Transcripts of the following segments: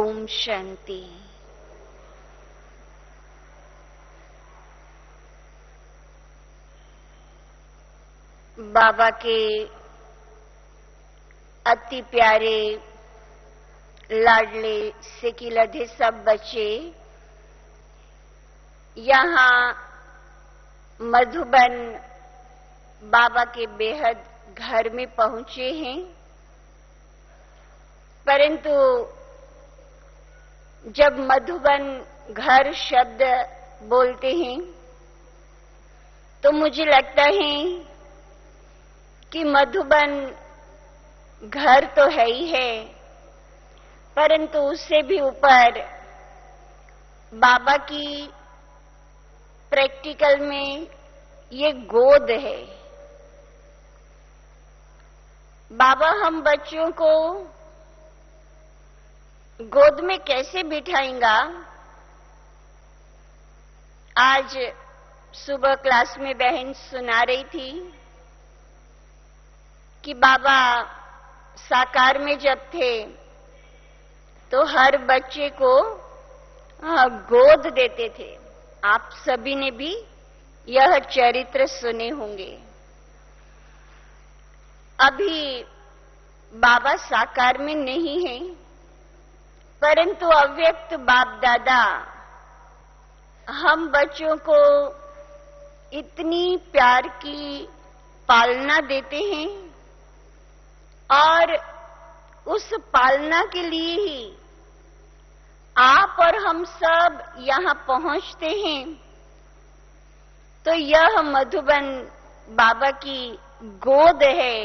ओम शांति। बाबा के अति प्यारे लाडले सेकिलधे सब बच्चे यहाँ मधुबन बाबा के बेहद घर में पहुंचे हैं, परंतु जब मधुबन घर शब्द बोलते हैं तो मुझे लगता है कि मधुबन घर तो है ही है, परंतु उससे भी ऊपर बाबा की प्रैक्टिकल में ये गोद है। बाबा हम बच्चों को गोद में कैसे बिठाएंगा? आज सुबह क्लास में बहन सुना रही थी कि बाबा साकार में जब थे तो हर बच्चे को गोद देते थे। आप सभी ने भी यह चरित्र सुने होंगे। अभी बाबा साकार में नहीं है, परंतु अव्यक्त बाप दादा हम बच्चों को इतनी प्यार की पालना देते हैं और उस पालना के लिए ही आप और हम सब यहाँ पहुंचते हैं। तो यह मधुबन बाबा की गोद है,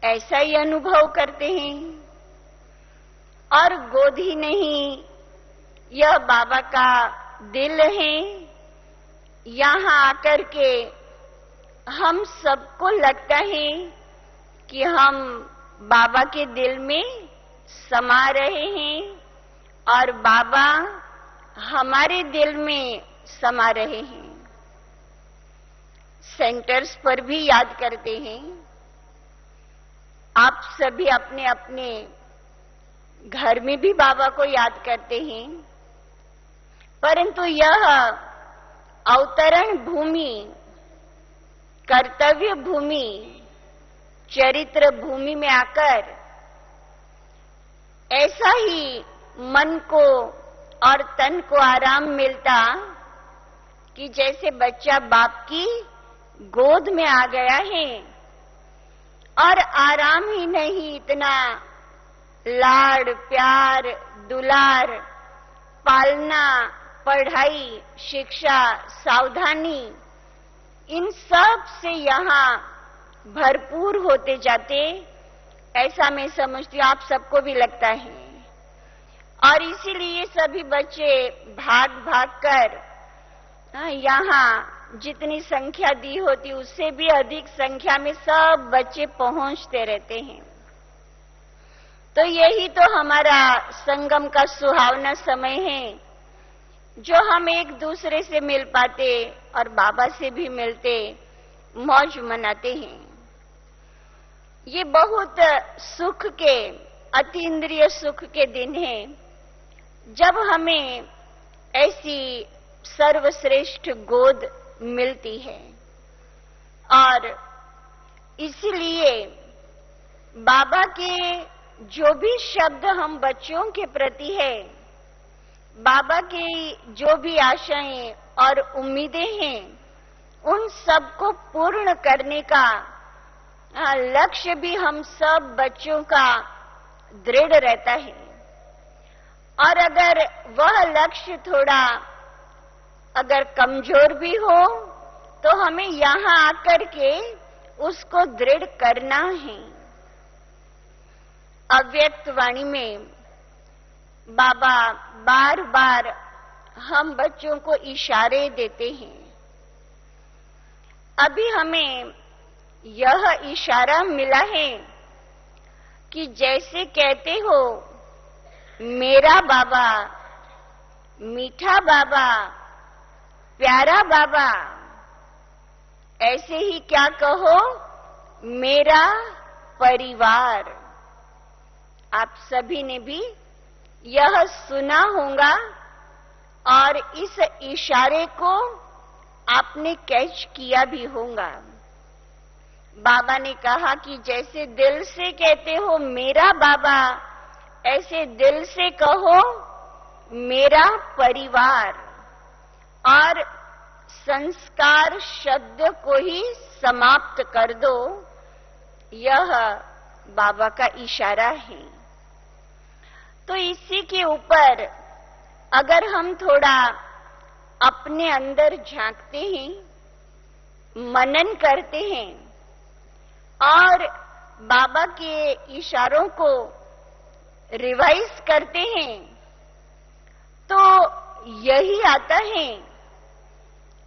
ऐसा ही अनुभव करते हैं। और गोद ही नहीं, यह बाबा का दिल है। यहाँ आकर के हम सबको लगता है कि हम बाबा के दिल में समा रहे हैं और बाबा हमारे दिल में समा रहे हैं। सेंटर्स पर भी याद करते हैं। आप सभी अपने अपने घर में भी बाबा को याद करते हैं, परंतु यह अवतरण भूमि, कर्तव्य भूमि, चरित्र भूमि में आकर ऐसा ही मन को और तन को आराम मिलता कि जैसे बच्चा बाप की गोद में आ गया है। और आराम ही नहीं, इतना लाड़ प्यार दुलार, पालना, पढ़ाई, शिक्षा, सावधानी, इन सब से यहाँ भरपूर होते जाते, ऐसा मैं समझती हूँ। आप सबको भी लगता है। और इसीलिए सभी बच्चे भाग भाग कर यहाँ जितनी संख्या दी होती उससे भी अधिक संख्या में सब बच्चे पहुंचते रहते हैं। तो यही तो हमारा संगम का सुहावना समय है, जो हम एक दूसरे से मिल पाते और बाबा से भी मिलते, मौज मनाते हैं। ये बहुत सुख के, अतीन्द्रिय सुख के दिन हैं, जब हमें ऐसी सर्वश्रेष्ठ गोद मिलती है। और इसीलिए बाबा के जो भी शब्द हम बच्चों के प्रति है, बाबा की जो भी आशाएं और उम्मीदें हैं, उन सब को पूर्ण करने का लक्ष्य भी हम सब बच्चों का दृढ़ रहता है। और अगर वह लक्ष्य थोड़ा अगर कमजोर भी हो तो हमें यहाँ आकर के उसको दृढ़ करना है। अव्यक्त वाणी में बाबा बार बार हम बच्चों को इशारे देते हैं। अभी हमें यह इशारा मिला है कि जैसे कहते हो मेरा बाबा, मीठा बाबा, प्यारा बाबा, ऐसे ही क्या कहो, मेरा परिवार। आप सभी ने भी यह सुना होगा और इस इशारे को आपने कैच किया भी होगा। बाबा ने कहा कि जैसे दिल से कहते हो मेरा बाबा, ऐसे दिल से कहो मेरा परिवार, और संस्कार शब्द को ही समाप्त कर दो। यह बाबा का इशारा है। तो इसी के ऊपर अगर हम थोड़ा अपने अंदर झांकते हैं, मनन करते हैं और बाबा के इशारों को रिवाइज करते हैं, तो यही आता है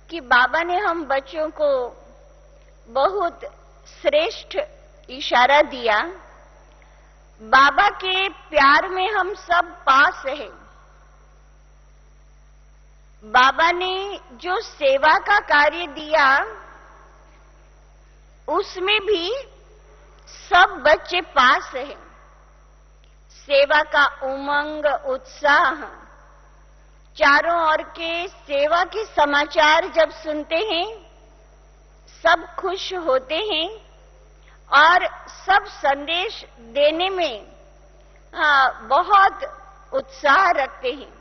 कि बाबा ने हम बच्चों को बहुत श्रेष्ठ इशारा दिया। बाबा के प्यार में हम सब पास हैं। बाबा ने जो सेवा का कार्य दिया उसमें भी सब बच्चे पास हैं। सेवा का उमंग, उत्साह, चारों ओर के सेवा के समाचार जब सुनते हैं सब खुश होते हैं और सब संदेश देने में बहुत उत्साह रखते हैं,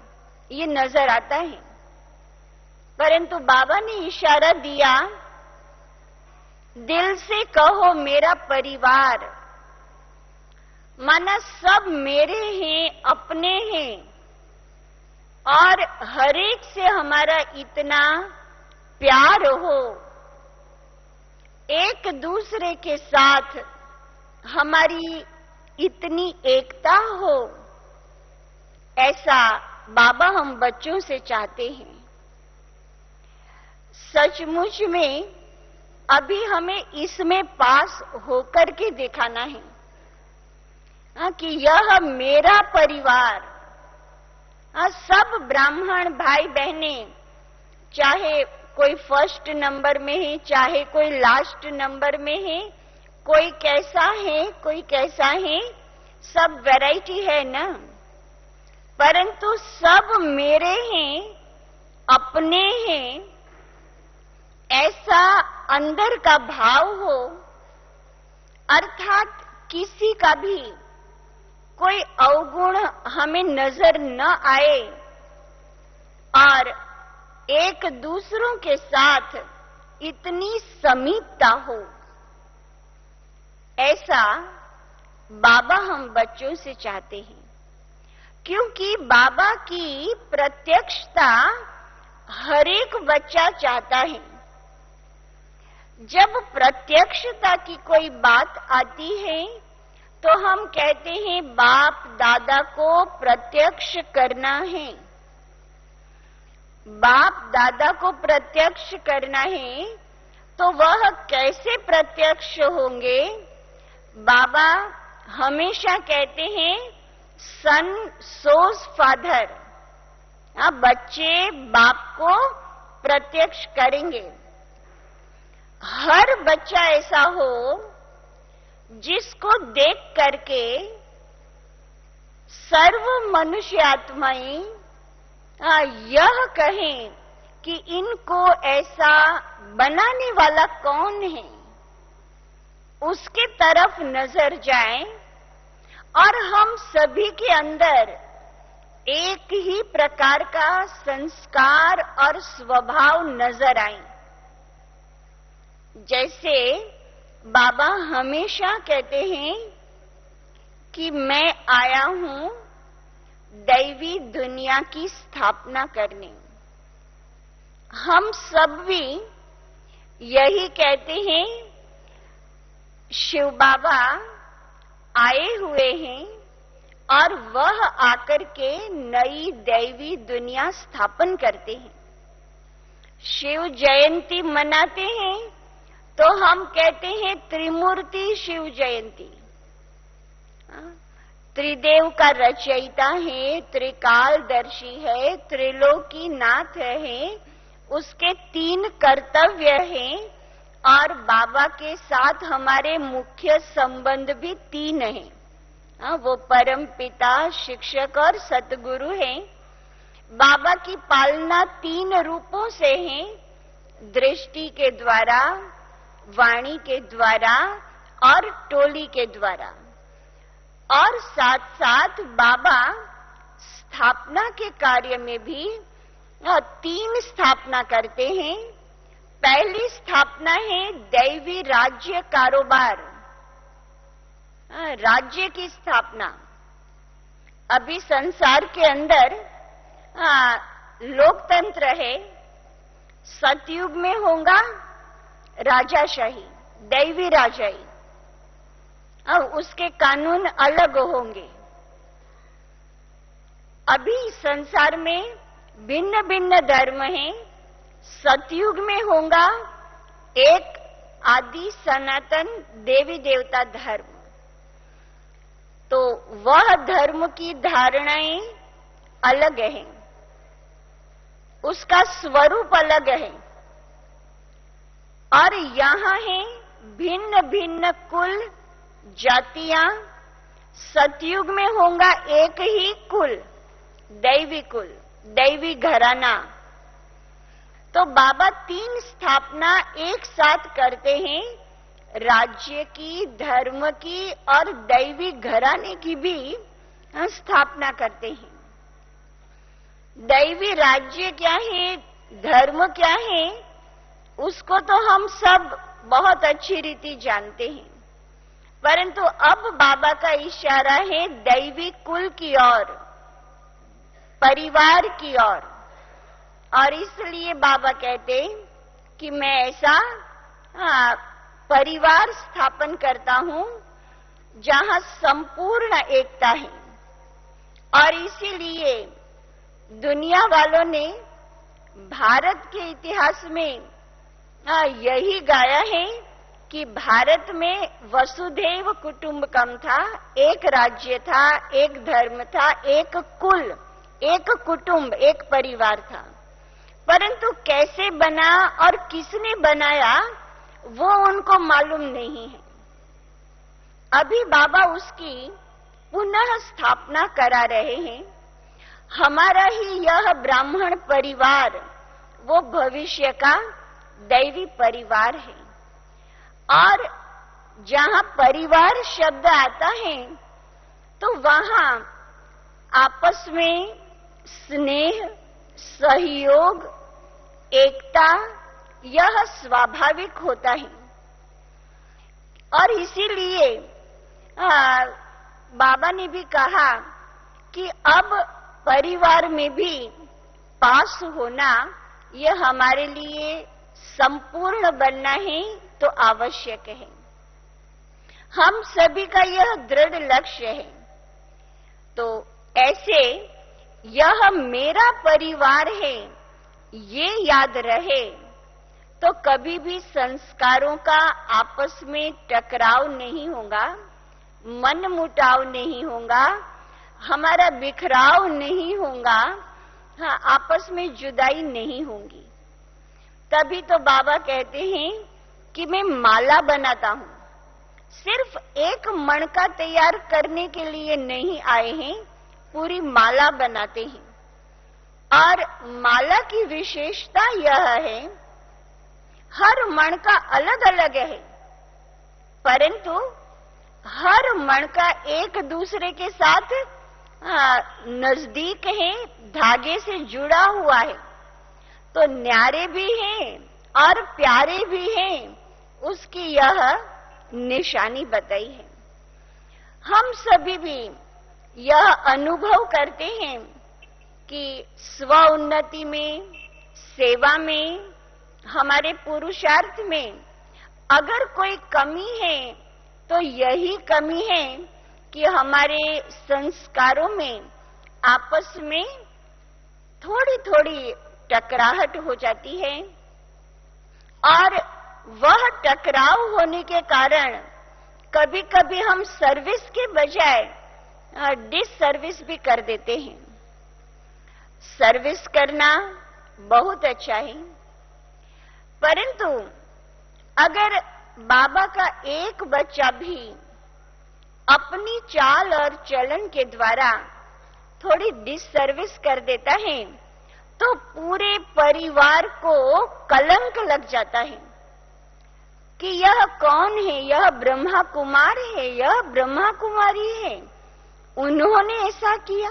ये नजर आता है। परंतु बाबा ने इशारा दिया, दिल से कहो मेरा परिवार, माना सब मेरे हैं, अपने हैं, और हर एक से हमारा इतना प्यार हो, एक दूसरे के साथ हमारी इतनी एकता हो, ऐसा बाबा हम बच्चों से चाहते हैं। सचमुच में अभी हमें इसमें पास होकर के दिखाना है कि यह मेरा परिवार, सब ब्राह्मण भाई बहने, चाहे कोई फर्स्ट नंबर में है, चाहे कोई लास्ट नंबर में है, कोई कैसा है कोई कैसा है, सब वैरायटी है ना, परंतु सब मेरे हैं, अपने हैं, ऐसा अंदर का भाव हो, अर्थात किसी का भी कोई अवगुण हमें नजर न आए और एक दूसरों के साथ इतनी समीपता हो, ऐसा बाबा हम बच्चों से चाहते हैं। क्योंकि बाबा की प्रत्यक्षता हर एक बच्चा चाहता है। जब प्रत्यक्षता की कोई बात आती है तो हम कहते हैं बाप दादा को प्रत्यक्ष करना है। बाप दादा को प्रत्यक्ष करना है तो वह कैसे प्रत्यक्ष होंगे? बाबा हमेशा कहते हैं सन सोज फादर, बच्चे बाप को प्रत्यक्ष करेंगे। हर बच्चा ऐसा हो जिसको देख करके सर्व मनुष्य आत्माएं यह कहें कि इनको ऐसा बनाने वाला कौन है, उसके तरफ नजर जाए और हम सभी के अंदर एक ही प्रकार का संस्कार और स्वभाव नजर आए। जैसे बाबा हमेशा कहते हैं कि मैं आया हूं दैवी दुनिया की स्थापना करने। हम सब भी यही कहते हैं, शिव बाबा आए हुए हैं और वह आकर के नई दैवी दुनिया स्थापन करते हैं। शिव जयंती मनाते हैं तो हम कहते हैं त्रिमूर्ति शिव जयंती। त्रिदेव का रचयिता है, त्रिकालदर्शी है, त्रिलोकी नाथ है, उसके 3 कर्तव्य हैं और बाबा के साथ हमारे मुख्य संबंध भी 3 हैं। वो परम पिता, शिक्षक और सतगुरु हैं। बाबा की पालना 3 रूपों से है, दृष्टि के द्वारा, वाणी के द्वारा और टोली के द्वारा। और साथ साथ बाबा स्थापना के कार्य में भी 3 स्थापना करते हैं। पहली स्थापना है दैवी राज्य कारोबार, राज्य की स्थापना। अभी संसार के अंदर लोकतंत्र है, सतयुग में होगा राजाशाही, दैवी राजाई, अब उसके कानून अलग होंगे। अभी संसार में भिन्न भिन्न धर्म हैं। सतयुग में होगा एक आदि सनातन देवी देवता धर्म। तो वह धर्म की धारणाएं अलग हैं, उसका स्वरूप अलग है। और यहाँ है भिन्न भिन्न कुल, जातियां। सतयुग में होगा एक ही कुल, दैवी कुल, दैवी घराना। तो बाबा 3 स्थापना एक साथ करते हैं, राज्य की, धर्म की और दैवी घराने की भी स्थापना करते हैं। दैवी राज्य क्या है, धर्म क्या है, उसको तो हम सब बहुत अच्छी रीति जानते हैं। परंतु अब बाबा का इशारा है दैवी कुल की ओर, परिवार की ओर। और इसलिए बाबा कहते कि मैं ऐसा परिवार स्थापन करता हूं जहां संपूर्ण एकता है। और इसीलिए दुनिया वालों ने भारत के इतिहास में यही गाया है कि भारत में वसुधैव कुटुंबकम था, एक राज्य था, एक धर्म था, एक कुल, एक कुटुंब, एक परिवार था। परंतु कैसे बना और किसने बनाया वो उनको मालूम नहीं है। अभी बाबा उसकी पुनः स्थापना करा रहे हैं। हमारा ही यह ब्राह्मण परिवार वो भविष्य का दैवी परिवार है। और जहां परिवार शब्द आता है तो वहां आपस में स्नेह, सहयोग, एकता यह स्वाभाविक होता है। और इसीलिए बाबा ने भी कहा कि अब परिवार में भी पास होना यह हमारे लिए संपूर्ण बनना है तो आवश्यक है। हम सभी का यह दृढ़ लक्ष्य है। तो ऐसे यह मेरा परिवार है ये याद रहे तो कभी भी संस्कारों का आपस में टकराव नहीं होगा, मन मुटाव नहीं होगा, हमारा बिखराव नहीं होगा, हाँ, आपस में जुदाई नहीं होगी। तभी तो बाबा कहते हैं कि मैं माला बनाता हूं। सिर्फ एक मणका तैयार करने के लिए नहीं आए हैं, पूरी माला बनाते हैं। और माला की विशेषता यह है, हर मणका अलग अलग है, परंतु हर मणका एक दूसरे के साथ नजदीक है, धागे से जुड़ा हुआ है। तो न्यारे भी हैं और प्यारे भी हैं, उसकी यह निशानी बताई है। हम सभी भी यह अनुभव करते हैं कि स्व उन्नति में, सेवा में, हमारे पुरुषार्थ में अगर कोई कमी है तो यही कमी है कि हमारे संस्कारों में आपस में थोड़ी थोड़ी टकराहट हो जाती है। और वह टकराव होने के कारण कभी कभी हम सर्विस के बजाय डिसर्विस भी कर देते हैं। सर्विस करना बहुत अच्छा है, परंतु अगर बाबा का एक बच्चा भी अपनी चाल और चलन के द्वारा थोड़ी डिससर्विस कर देता है तो पूरे परिवार को कलंक लग जाता है कि यह कौन है, यह ब्रह्मा कुमार है, यह ब्रह्मा कुमारी है, उन्होंने ऐसा किया।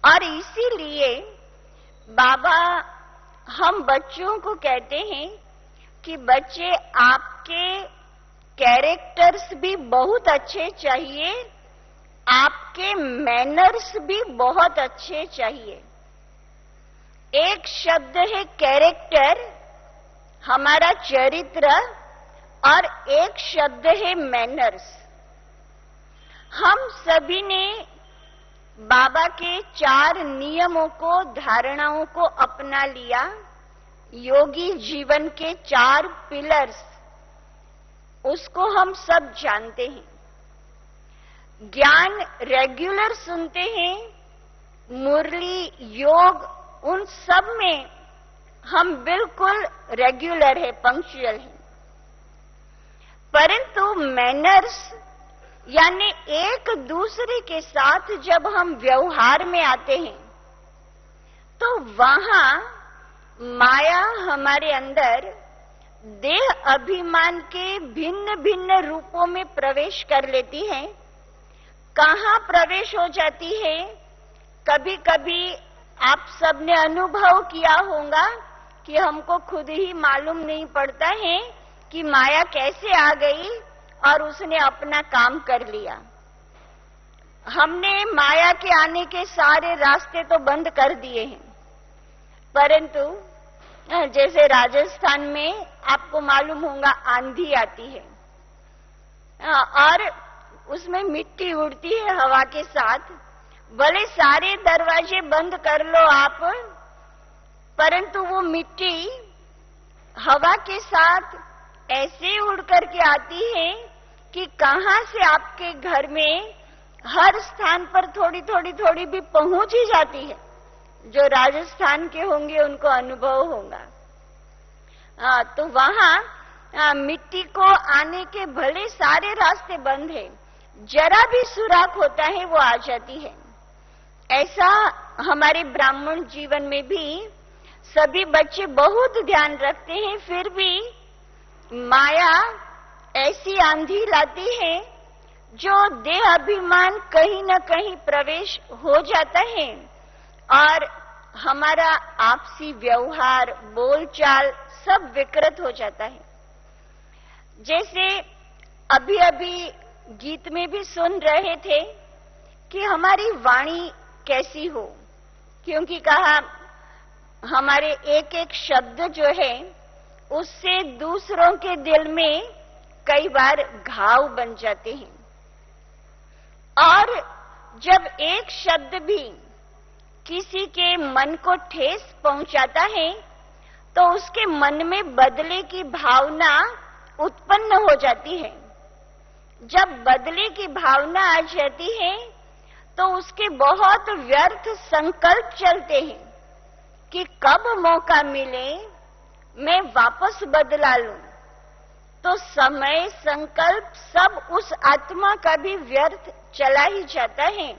और इसीलिए बाबा हम बच्चों को कहते हैं कि बच्चे आपके कैरेक्टर्स भी बहुत अच्छे चाहिए, आपके मैनर्स भी बहुत अच्छे चाहिए। एक शब्द है कैरेक्टर, हमारा चरित्र, और एक शब्द है मैनर्स। हम सभी ने बाबा के 4 नियमों को, धारणाओं को अपना लिया, योगी जीवन के 4 पिलर्स, उसको हम सब जानते हैं। ज्ञान रेगुलर सुनते हैं, मुरली, योग, उन सब में हम बिल्कुल रेगुलर है, पंक्चुअल है। परंतु मैनर्स यानी एक दूसरे के साथ जब हम व्यवहार में आते हैं तो वहां माया हमारे अंदर देह अभिमान के भिन्न भिन्न रूपों में प्रवेश कर लेती है। कहाँ प्रवेश हो जाती है? कभी कभी आप सबने अनुभव किया होगा कि हमको खुद ही मालूम नहीं पड़ता है कि माया कैसे आ गई और उसने अपना काम कर लिया। हमने माया के आने के सारे रास्ते तो बंद कर दिए हैं, परंतु जैसे राजस्थान में आपको मालूम होगा आंधी आती है और उसमें मिट्टी उड़ती है हवा के साथ। भले सारे दरवाजे बंद कर लो आप, परंतु वो मिट्टी हवा के साथ ऐसे उड़ करके आती है कि कहां से आपके घर में हर स्थान पर थोड़ी थोड़ी थोड़ी भी पहुंच ही जाती है। जो राजस्थान के होंगे उनको अनुभव होगा। तो वहां मिट्टी को आने के भले सारे रास्ते बंद है, जरा भी सुराख होता है वो आ जाती है। ऐसा हमारे ब्राह्मण जीवन में भी सभी बच्चे बहुत ध्यान रखते हैं, फिर भी माया ऐसी आंधी लाती है जो देह अभिमान कहीं न कहीं प्रवेश हो जाता है और हमारा आपसी व्यवहार, बोलचाल सब विकृत हो जाता है। जैसे अभी अभी गीत में भी सुन रहे थे कि हमारी वाणी कैसी हो, क्योंकि कहा हमारे एक एक शब्द जो है उससे दूसरों के दिल में कई बार घाव बन जाते हैं। और जब एक शब्द भी किसी के मन को ठेस पहुंचाता है तो उसके मन में बदले की भावना उत्पन्न हो जाती है। जब बदले की भावना आ जाती है तो उसके बहुत व्यर्थ संकल्प चलते हैं कि कब मौका मिले मैं वापस बदला लूं। तो समय, संकल्प सब उस आत्मा का भी व्यर्थ चला ही जाता है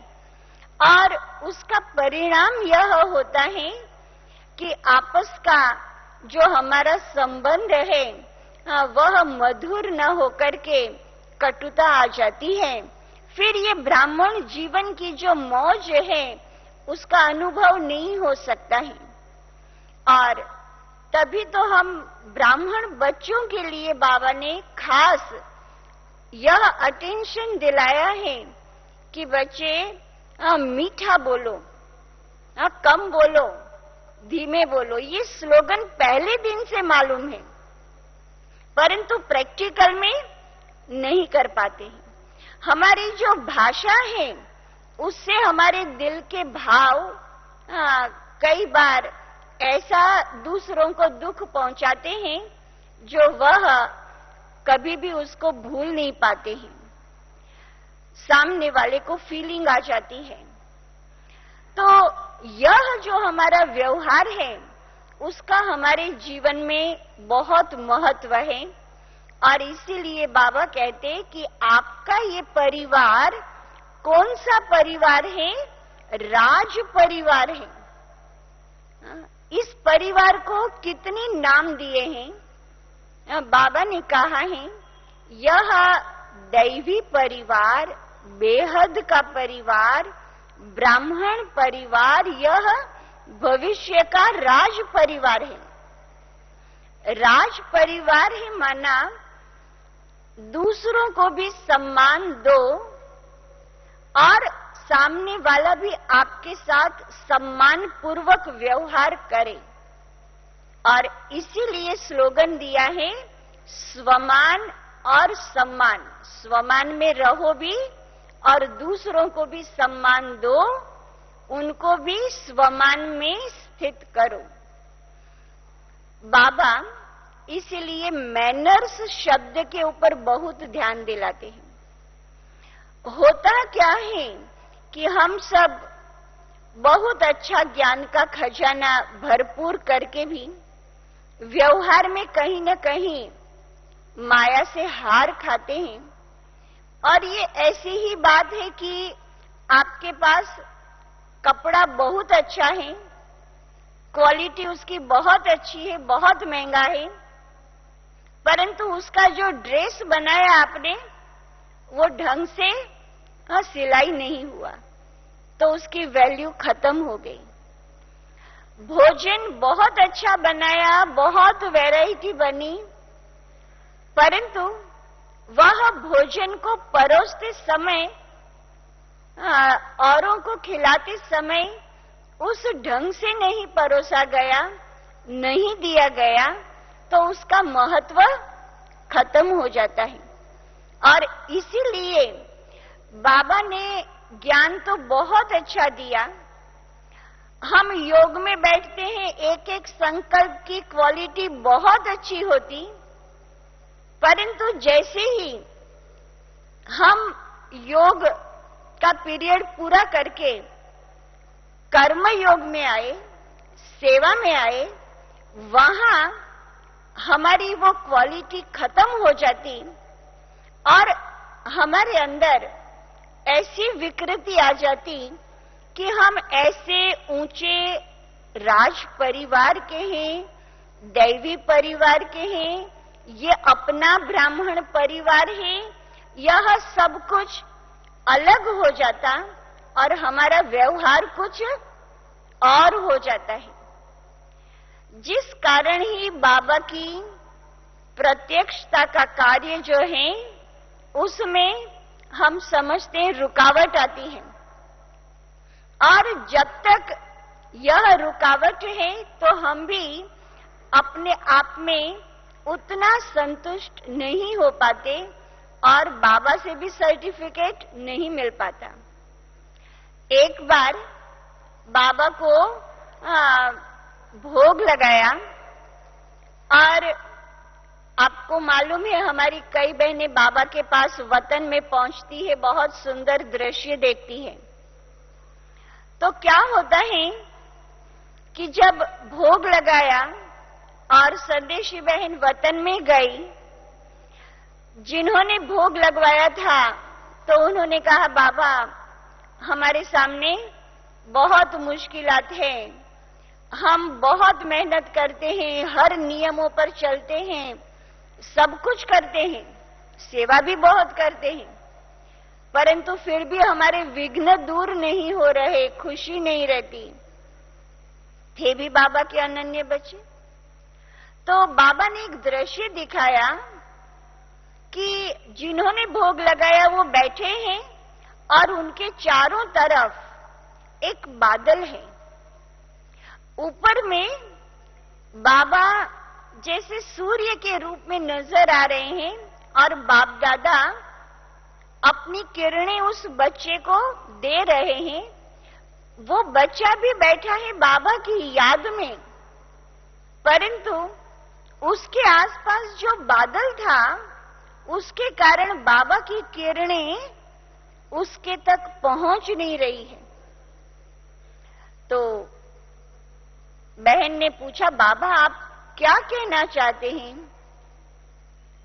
और उसका परिणाम यह होता है कि आपस का जो हमारा संबंध है वह मधुर न होकर के कटुता आ जाती है। फिर ये ब्राह्मण जीवन की जो मौज है उसका अनुभव नहीं हो सकता है। और तभी तो हम ब्राह्मण बच्चों के लिए बाबा ने खास यह अटेंशन दिलाया है कि बच्चे मीठा बोलो, कम बोलो, धीमे बोलो। ये स्लोगन पहले दिन से मालूम है, परंतु प्रैक्टिकल में नहीं कर पाते हैं। हमारी जो भाषा है उससे हमारे दिल के भाव कई बार ऐसा दूसरों को दुख पहुंचाते हैं जो वह कभी भी उसको भूल नहीं पाते हैं। सामने वाले को फीलिंग आ जाती है। तो यह जो हमारा व्यवहार है उसका हमारे जीवन में बहुत महत्व है और इसीलिए बाबा कहते हैं कि आपका ये परिवार कौन सा परिवार है? राज परिवार है। इस परिवार को कितने नाम दिए हैं? बाबा ने कहा है यह दैवी परिवार, बेहद का परिवार, ब्राह्मण परिवार, यह भविष्य का राज परिवार है। राज परिवार है माना दूसरों को भी सम्मान दो और सामने वाला भी आपके साथ सम्मान पूर्वक व्यवहार करे। और इसीलिए स्लोगन दिया है स्वमान और सम्मान। स्वमान में रहो भी और दूसरों को भी सम्मान दो, उनको भी स्वमान में स्थित करो। बाबा इसीलिए मैनर्स शब्द के ऊपर बहुत ध्यान दिलाते हैं। होता क्या है कि हम सब बहुत अच्छा ज्ञान का खजाना भरपूर करके भी व्यवहार में कहीं न कहीं माया से हार खाते हैं। और ये ऐसी ही बात है कि आपके पास कपड़ा बहुत अच्छा है, क्वालिटी उसकी बहुत अच्छी है, बहुत महंगा है, परंतु उसका जो ड्रेस बनाया आपने वो ढंग से सिलाई नहीं हुआ, तो उसकी वैल्यू खत्म हो गई। भोजन बहुत अच्छा बनाया, बहुत वैरायटी बनी, परंतु वह भोजन को परोसते समय, औरों को खिलाते समय उस ढंग से नहीं परोसा गया, नहीं दिया गया, तो उसका महत्व खत्म हो जाता है। और इसीलिए बाबा ने ज्ञान तो बहुत अच्छा दिया। हम योग में बैठते हैं, एक एक संकल्प की क्वालिटी बहुत अच्छी होती, परंतु जैसे ही हम योग का पीरियड पूरा करके कर्म योग में आए, सेवा में आए, वहां हमारी वो क्वालिटी खत्म हो जाती और हमारे अंदर ऐसी विकृति आ जाती कि हम ऐसे ऊंचे राज परिवार के हैं, दैवी परिवार के हैं, ये अपना ब्राह्मण परिवार है, यह सब कुछ अलग हो जाता और हमारा व्यवहार कुछ और हो जाता है। जिस कारण ही बाबा की प्रत्यक्षता का कार्य जो है उसमें हम समझते हैं रुकावट आती है। और जब तक यह रुकावट है तो हम भी अपने आप में उतना संतुष्ट नहीं हो पाते और बाबा से भी सर्टिफिकेट नहीं मिल पाता। एक बार बाबा को भोग लगाया और आपको मालूम है हमारी कई बहनें बाबा के पास वतन में पहुंचती है, बहुत सुंदर दृश्य देखती है। तो क्या होता है कि जब भोग लगाया और संदेशी बहन वतन में गई, जिन्होंने भोग लगवाया था तो उन्होंने कहा बाबा हमारे सामने बहुत मुश्किलात है, हम बहुत मेहनत करते हैं, हर नियमों पर चलते हैं, सब कुछ करते हैं, सेवा भी बहुत करते हैं, परंतु फिर भी हमारे विघ्न दूर नहीं हो रहे, खुशी नहीं रहती। थे भी बाबा के अनन्य बच्चे। तो बाबा ने एक दृश्य दिखाया कि जिन्होंने भोग लगाया वो बैठे हैं और उनके चारों तरफ एक बादल है। ऊपर में बाबा जैसे सूर्य के रूप में नजर आ रहे हैं और बाप दादा अपनी किरणें उस बच्चे को दे रहे हैं। वो बच्चा भी बैठा है बाबा की याद में, परंतु उसके आसपास जो बादल था उसके कारण बाबा की किरणें उसके तक पहुंच नहीं रही है। तो बहन ने पूछा बाबा आप क्या कहना चाहते हैं?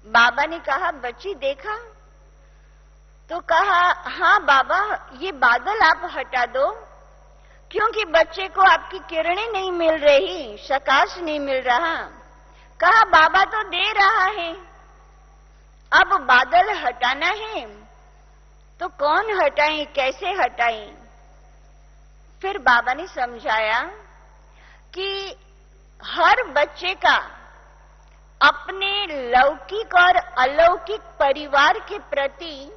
बाबा ने कहा, बच्ची देखा? तो कहा, हाँ बाबा, ये बादल आप हटा दो, क्योंकि बच्चे को आपकी किरणें नहीं मिल रही, प्रकाश नहीं मिल रहा। कहा, बाबा तो दे रहा है, अब बादल हटाना है तो कौन हटाए, कैसे हटाए? फिर बाबा ने समझाया कि हर बच्चे का अपने लौकिक और अलौकिक परिवार के प्रति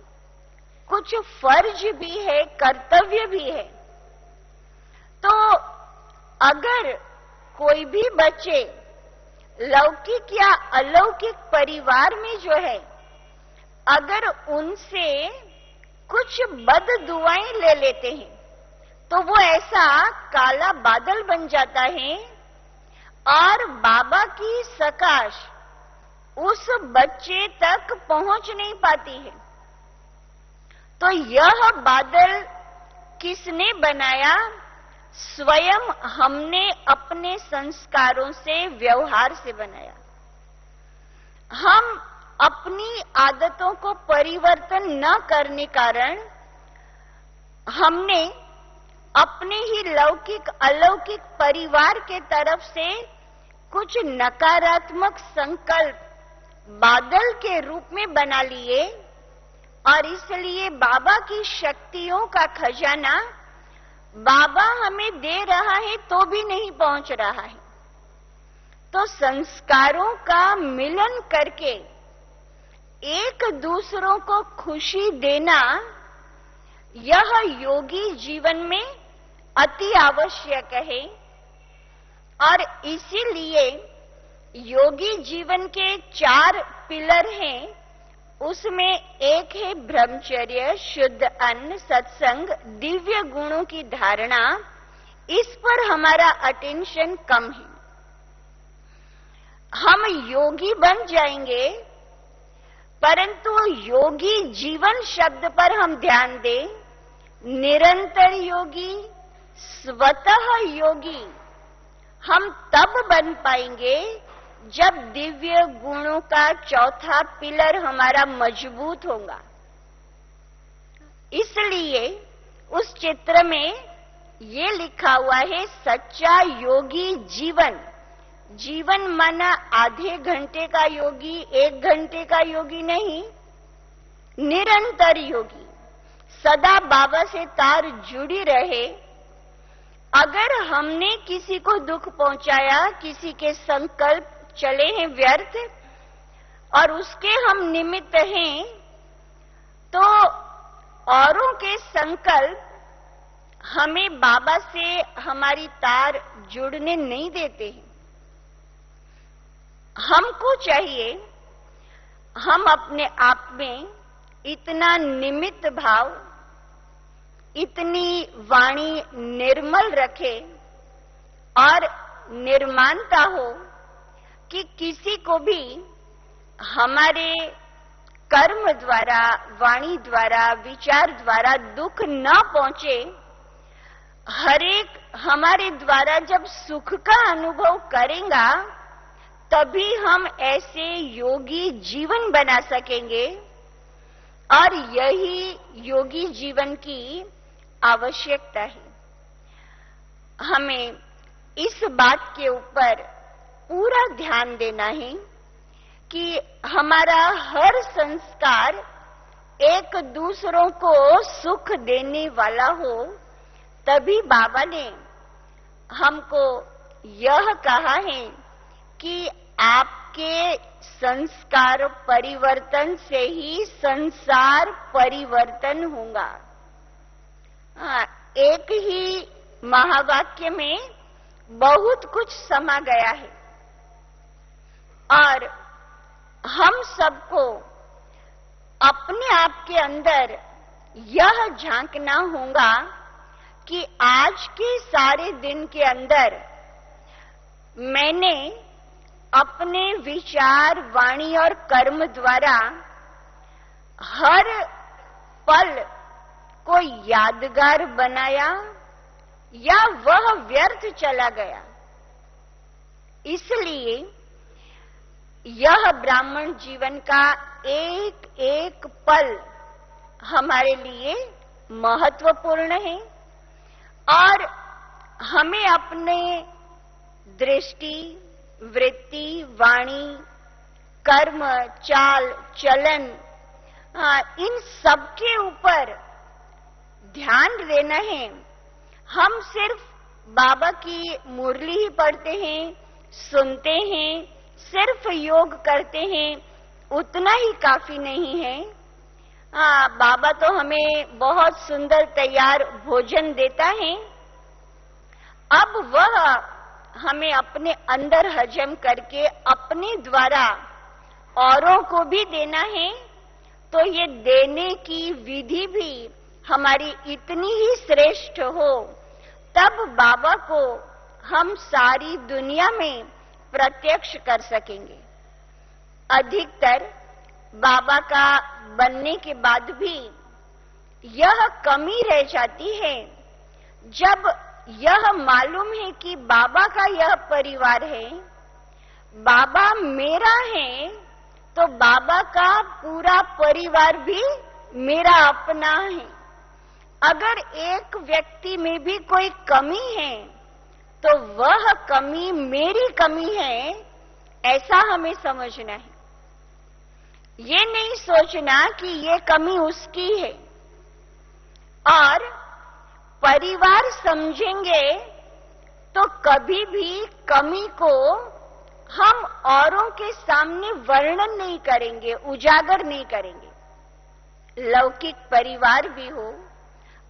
कुछ फर्ज भी है, कर्तव्य भी है। तो अगर कोई भी बच्चे लौकिक या अलौकिक परिवार में जो है, अगर उनसे कुछ बद दुआएं ले लेते हैं तो वो ऐसा काला बादल बन जाता है और बाबा की प्रकाश उस बच्चे तक पहुंच नहीं पाती है। तो यह बादल किसने बनाया? स्वयं हमने अपने संस्कारों से, व्यवहार से बनाया। हम अपनी आदतों को परिवर्तन न करने कारण हमने अपने ही लौकिक अलौकिक परिवार के तरफ से कुछ नकारात्मक संकल्प बादल के रूप में बना लिए, और इसलिए बाबा की शक्तियों का खजाना बाबा हमें दे रहा है तो भी नहीं पहुंच रहा है। तो संस्कारों का मिलन करके एक दूसरों को खुशी देना, यह योगी जीवन में अति आवश्यक है। और इसीलिए योगी जीवन के 4 पिलर हैं। उसमें एक है ब्रह्मचर्य, शुद्ध अन्न, सत्संग, दिव्य गुणों की धारणा। इस पर हमारा अटेंशन कम है। हम योगी बन जाएंगे, परंतु योगी जीवन शब्द पर हम ध्यान दें। निरंतर योगी, स्वतः योगी हम तब बन पाएंगे जब दिव्य गुणों का चौथा पिलर हमारा मजबूत होगा। इसलिए उस चित्र में ये लिखा हुआ है, सच्चा योगी जीवन। जीवन माना आधे घंटे का योगी, 1 घंटे का योगी नहीं, निरंतर योगी, सदा बाबा से तार जुड़ी रहे। अगर हमने किसी को दुख पहुंचाया, किसी के संकल्प चले हैं व्यर्थ और उसके हम निमित्त हैं, तो औरों के संकल्प हमें बाबा से हमारी तार जुड़ने नहीं देते हैं। हमको चाहिए हम अपने आप में इतना निमित्त भाव, इतनी वाणी निर्मल रखे और निर्माणता हो कि किसी को भी हमारे कर्म द्वारा, वाणी द्वारा, विचार द्वारा दुख न पहुंचे। हर एक हमारे द्वारा जब सुख का अनुभव करेगा, तभी हम ऐसे योगी जीवन बना सकेंगे। और यही योगी जीवन की आवश्यकता है। हमें इस बात के ऊपर पूरा ध्यान देना है कि हमारा हर संस्कार एक दूसरों को सुख देने वाला हो। तभी बाबा ने हमको यह कहा है कि आपके संस्कार परिवर्तन से ही संसार परिवर्तन होगा। एक ही महावाक्य में बहुत कुछ समा गया है और हम सबको अपने आप के अंदर यह झांकना होगा कि आज के सारे दिन के अंदर मैंने अपने विचार, वाणी और कर्म द्वारा हर पल को यादगार बनाया या वह व्यर्थ चला गया। इसलिए यह ब्राह्मण जीवन का एक एक पल हमारे लिए महत्वपूर्ण है और हमें अपने दृष्टि, वृत्ति, वाणी, कर्म, चाल, चलन, इन सब के ऊपर ध्यान देना है। हम सिर्फ बाबा की मुरली ही पढ़ते हैं, सुनते हैं, सिर्फ योग करते हैं, उतना ही काफी नहीं है। बाबा तो हमें बहुत सुंदर तैयार भोजन देता है, अब वह हमें अपने अंदर हजम करके अपने द्वारा औरों को भी देना है। तो ये देने की विधि भी हमारी इतनी ही श्रेष्ठ हो, तब बाबा को हम सारी दुनिया में प्रत्यक्ष कर सकेंगे। अधिकतर बाबा का बनने के बाद भी यह कमी रह जाती है, जब यह मालूम है कि बाबा का यह परिवार है, बाबा मेरा है, तो बाबा का पूरा परिवार भी मेरा अपना है। अगर एक व्यक्ति में भी कोई कमी है तो वह कमी मेरी कमी है, ऐसा हमें समझना है। ये नहीं सोचना कि ये कमी उसकी है। और परिवार समझेंगे तो कभी भी कमी को हम औरों के सामने वर्णन नहीं करेंगे, उजागर नहीं करेंगे। लौकिक परिवार भी हो,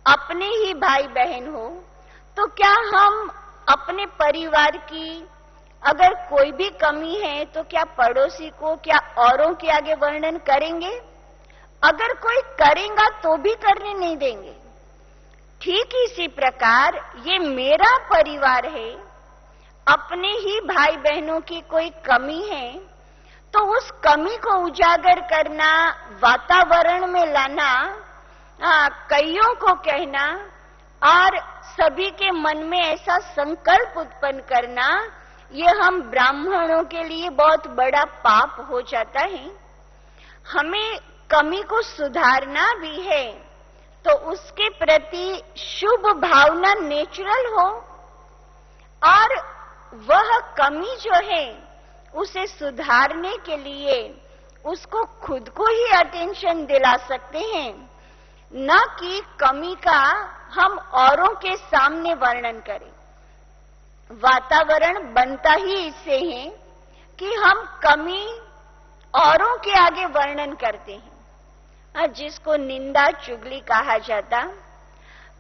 अपने ही भाई बहन हो, तो क्या हम अपने परिवार की अगर कोई भी कमी है तो क्या पड़ोसी को, क्या औरों के आगे वर्णन करेंगे? अगर कोई करेगा तो भी करने नहीं देंगे। ठीक इसी प्रकार ये मेरा परिवार है, अपने ही भाई बहनों की कोई कमी है तो उस कमी को उजागर करना, वातावरण में लाना, कईयों को कहना और सभी के मन में ऐसा संकल्प उत्पन्न करना, ये हम ब्राह्मणों के लिए बहुत बड़ा पाप हो जाता है। हमें कमी को सुधारना भी है तो उसके प्रति शुभ भावना नेचुरल हो, और वह कमी जो है उसे सुधारने के लिए उसको खुद को ही अटेंशन दिला सकते हैं, न कि कमी का हम औरों के सामने वर्णन करें। वातावरण बनता ही इससे है कि हम कमी औरों के आगे वर्णन करते हैं, जिसको निंदा चुगली कहा जाता।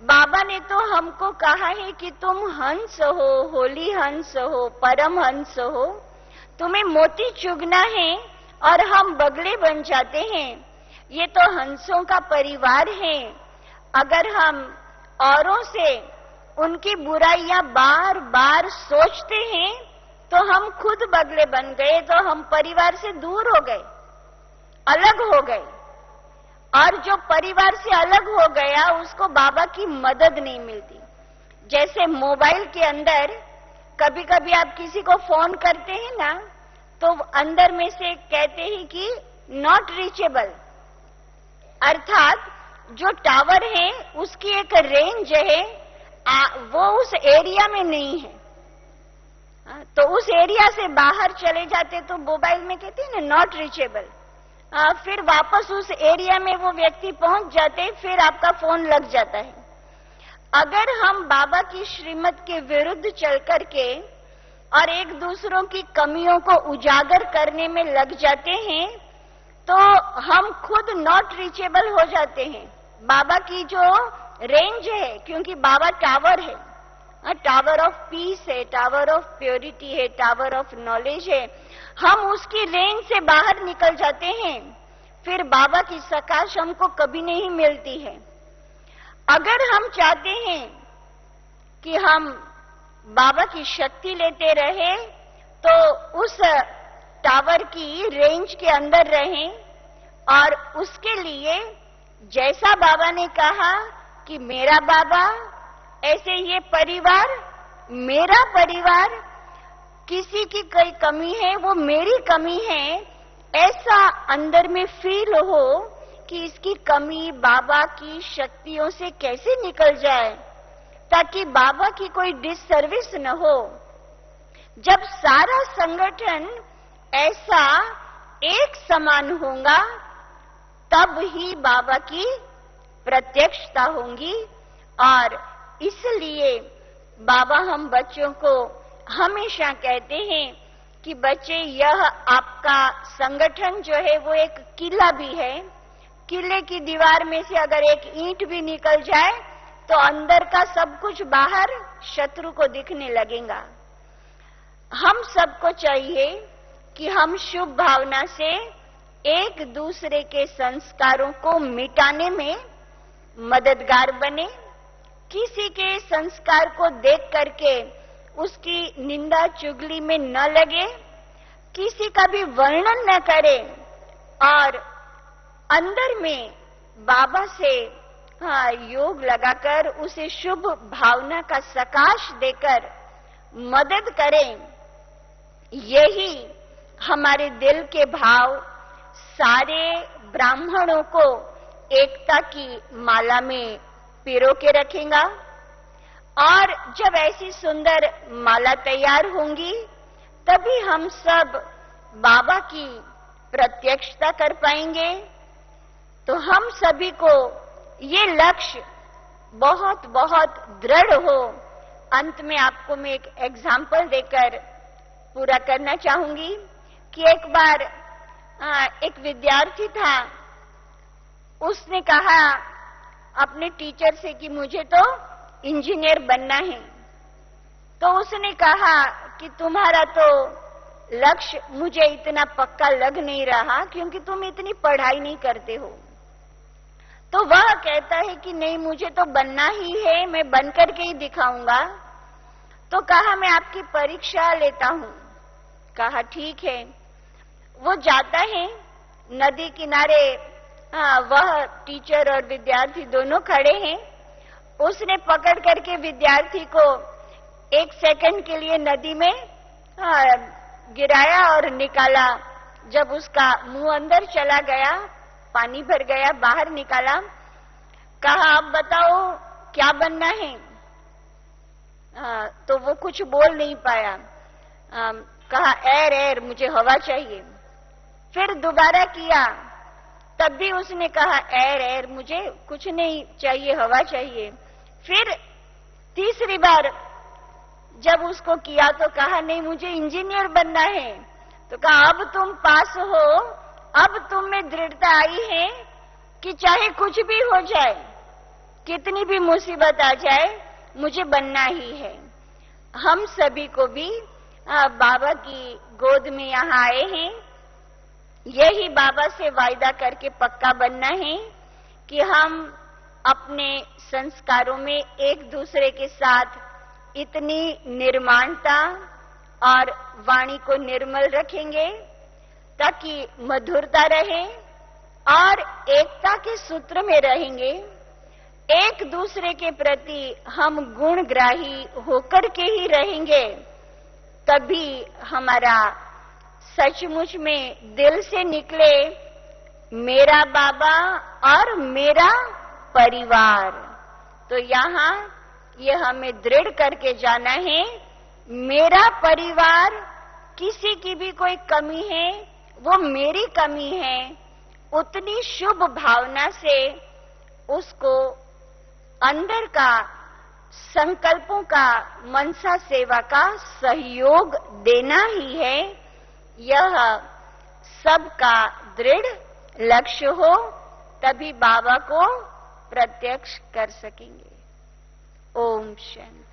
बाबा ने तो हमको कहा है कि तुम हंस हो, होली हंस हो, परम हंस हो, तुम्हें मोती चुगना है और हम बगले बन जाते हैं। ये तो हंसों का परिवार है। अगर हम औरों से उनकी बुराइयां बार बार सोचते हैं तो हम खुद बगले बन गए, तो हम परिवार से दूर हो गए, अलग हो गए। और जो परिवार से अलग हो गया उसको बाबा की मदद नहीं मिलती। जैसे मोबाइल के अंदर कभी कभी आप किसी को फोन करते हैं ना, तो अंदर में से कहते हैं कि नॉट रीचेबल, अर्थात जो टावर है उसकी एक रेंज है, वो उस एरिया में नहीं है। तो उस एरिया से बाहर चले जाते तो मोबाइल में कहते हैं ना नॉट रीचेबल। फिर वापस उस एरिया में वो व्यक्ति पहुंच जाते, फिर आपका फोन लग जाता है। अगर हम बाबा की श्रीमत के विरुद्ध चल करके और एक दूसरों की कमियों को उजागर करने में लग जाते हैं तो हम खुद नॉट रीचेबल हो जाते हैं। बाबा की जो रेंज है, क्योंकि बाबा टावर है, टावर ऑफ पीस है, टावर ऑफ प्योरिटी है, टावर ऑफ नॉलेज है, हम उसकी रेंज से बाहर निकल जाते हैं, फिर बाबा की सकाश हमको कभी नहीं मिलती है। अगर हम चाहते हैं कि हम बाबा की शक्ति लेते रहे तो उस टावर की रेंज के अंदर रहें, और उसके लिए जैसा बाबा ने कहा कि मेरा बाबा, ऐसे ये परिवार मेरा परिवार, किसी की कोई कमी है वो मेरी कमी है, ऐसा अंदर में फील हो कि इसकी कमी बाबा की शक्तियों से कैसे निकल जाए ताकि बाबा की कोई डिससर्विस न हो। जब सारा संगठन ऐसा एक समान होगा तब ही बाबा की प्रत्यक्षता होगी। और इसलिए बाबा हम बच्चों को हमेशा कहते हैं कि बच्चे, यह आपका संगठन जो है वो एक किला भी है। किले की दीवार में से अगर एक ईंट भी निकल जाए तो अंदर का सब कुछ बाहर शत्रु को दिखने लगेगा। हम सबको चाहिए कि हम शुभ भावना से एक दूसरे के संस्कारों को मिटाने में मददगार बने। किसी के संस्कार को देख करके उसकी निंदा चुगली में न लगे, किसी का भी वर्णन न करे और अंदर में बाबा से योग लगाकर उसे शुभ भावना का सकाश देकर मदद करें। यही हमारे दिल के भाव सारे ब्राह्मणों को एकता की माला में पिरो के रखेगा। और जब ऐसी सुंदर माला तैयार होंगी तभी हम सब बाबा की प्रत्यक्षता कर पाएंगे। तो हम सभी को ये लक्ष्य बहुत बहुत दृढ़ हो। अंत में आपको मैं एक एग्जाम्पल देकर पूरा करना चाहूंगी कि एक बार एक विद्यार्थी था, उसने कहा अपने टीचर से कि मुझे तो इंजीनियर बनना है। तो उसने कहा कि तुम्हारा तो लक्ष्य मुझे इतना पक्का लग नहीं रहा क्योंकि तुम इतनी पढ़ाई नहीं करते हो। तो वह कहता है कि नहीं, मुझे तो बनना ही है, मैं बन करके ही दिखाऊंगा। तो कहा मैं आपकी परीक्षा लेता हूं। कहा ठीक है। वो जाता है नदी किनारे, वह टीचर और विद्यार्थी दोनों खड़े हैं। उसने पकड़ करके विद्यार्थी को 1 सेकंड के लिए नदी में गिराया और निकाला। जब उसका मुंह अंदर चला गया, पानी भर गया, बाहर निकाला, कहा अब बताओ क्या बनना है। तो वो कुछ बोल नहीं पाया। कहा एर एर मुझे हवा चाहिए। फिर दोबारा किया, तब भी उसने कहा एर एर मुझे कुछ नहीं चाहिए, हवा चाहिए। फिर तीसरी बार जब उसको किया तो कहा नहीं, मुझे इंजीनियर बनना है। तो कहा अब तुम पास हो, अब तुम में दृढ़ता आई है कि चाहे कुछ भी हो जाए, कितनी भी मुसीबत आ जाए, मुझे बनना ही है। हम सभी को भी बाबा की गोद में यहाँ आए हैं, यही बाबा से वायदा करके पक्का बनना है कि हम अपने संस्कारों में एक दूसरे के साथ इतनी निर्माणता और वाणी को निर्मल रखेंगे ताकि मधुरता रहे और एकता के सूत्र में रहेंगे। एक दूसरे के प्रति हम गुणग्राही होकर के ही रहेंगे, तभी हमारा सचमुच में दिल से निकले मेरा बाबा और मेरा परिवार। तो यहाँ ये हमें दृढ़ करके जाना है, मेरा परिवार, किसी की भी कोई कमी है वो मेरी कमी है, उतनी शुभ भावना से उसको अंदर का संकल्पों का, मनसा सेवा का सहयोग देना ही है। यह सबका दृढ़ लक्ष्य हो, तभी बाबा को प्रत्यक्ष कर सकेंगे। ओम शांति।